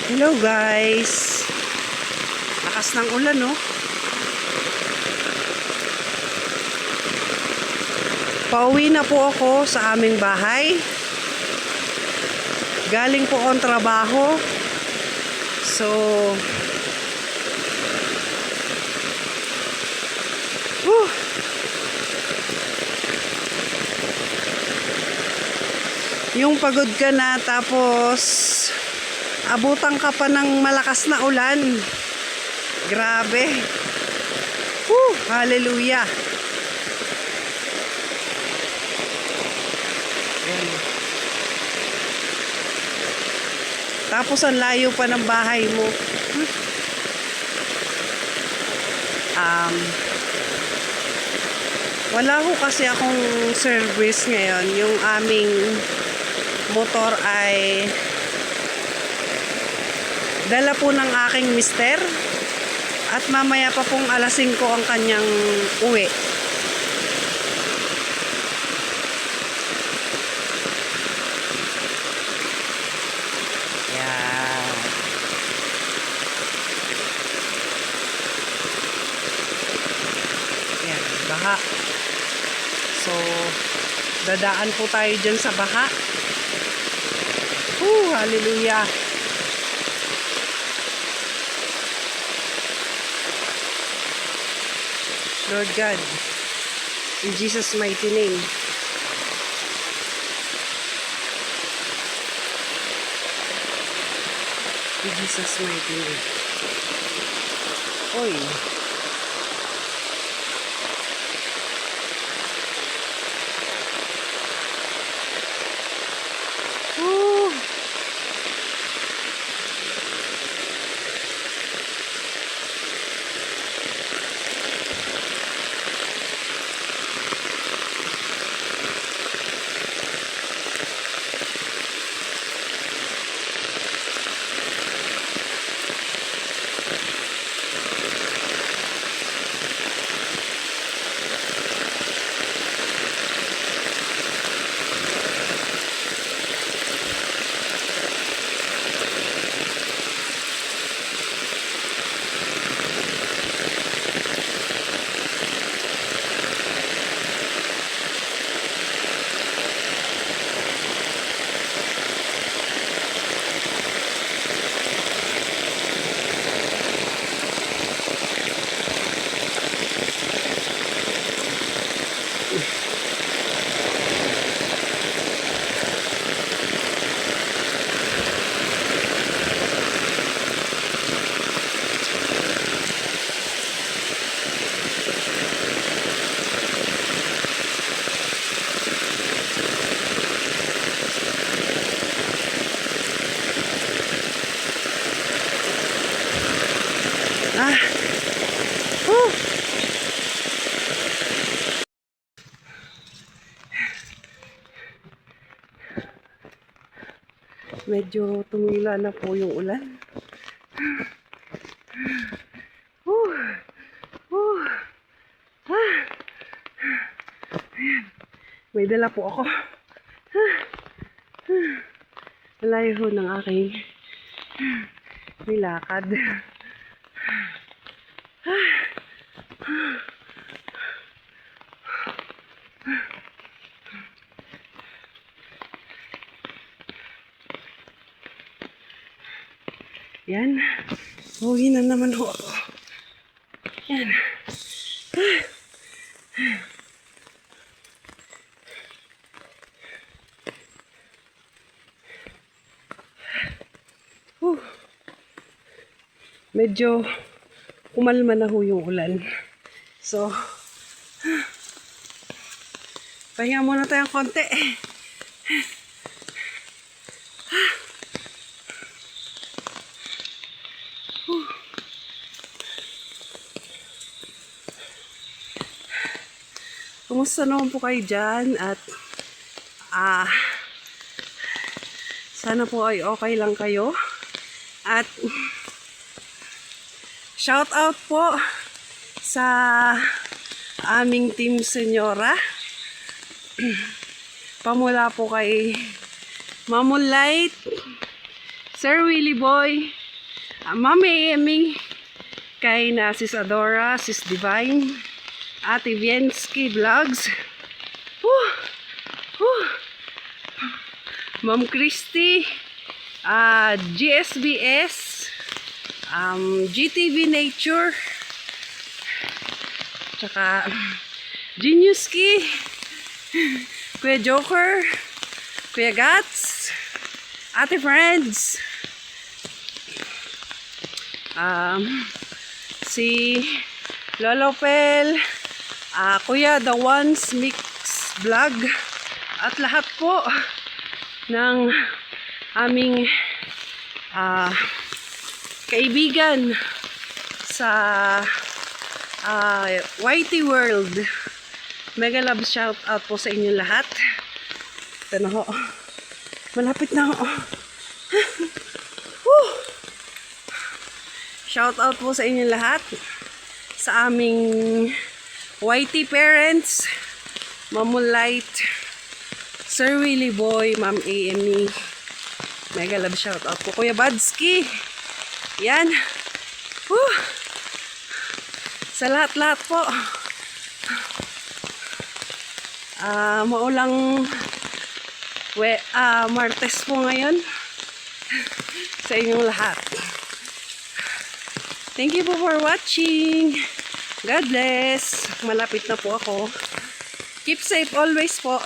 Hello guys. Lakas ng ulan, no? Pauwi na po ako sa aming bahay. Galing po akong trabaho. So, yung pagod ka na tapos abutan ka pa ng malakas na ulan. Grabe. Hallelujah. Ayan. Tapos ang layo pa ng bahay mo. Wala ko kasi akong service ngayon. Yung aming motor ay dala po ng aking mister. At mamaya pa pong alas 5 ang kanyang uwi. Yan. Yan, baha. So, dadaan po tayo dyan sa baha. Hallelujah. Lord God, in Jesus' mighty name. In Jesus' mighty name. Oy. Medyo tumila na po yung ulan. May dala po ako. Malayo ng aking nilakad. Yan. Uwi na naman ho ako. Yan. Medyo kumalma na ho yung ulan. So, pahinga muna tayong konti. Kumusta naman po kayo dyan? At sana po ay okay lang kayo. At shout out po sa aming Team Senyora. Pamula po kay Mamulite Sir Willie Boy, Mami Amy, kay na Sis Adora, Sis Divine, Ate Viensky Vlogs, Woo! Woo! Ma'am Christy, GSBS, GTV Nature, tsaka Geniuski, Kuya Joker, Kuya Gats, Ate Friends, si Lolo Pel, Kuya The Ones Mix Vlog, at lahat po ng aming kaibigan sa YT World. Mega love shout out po sa inyo lahat. Ito na ho. Malapit na ho. Woo! Shout out po sa inyo lahat. Sa aming YT parents, Mamulite, Sir Willie Boy, Ma'am Amy. Mega love shout out po. Kuya Badsky. Yan. Woo! Sa lahat-lahat po. Maulang Martes po ngayon. Sa inyong lahat. Thank you po for watching. God bless. Malapit na po ako. Keep safe always po.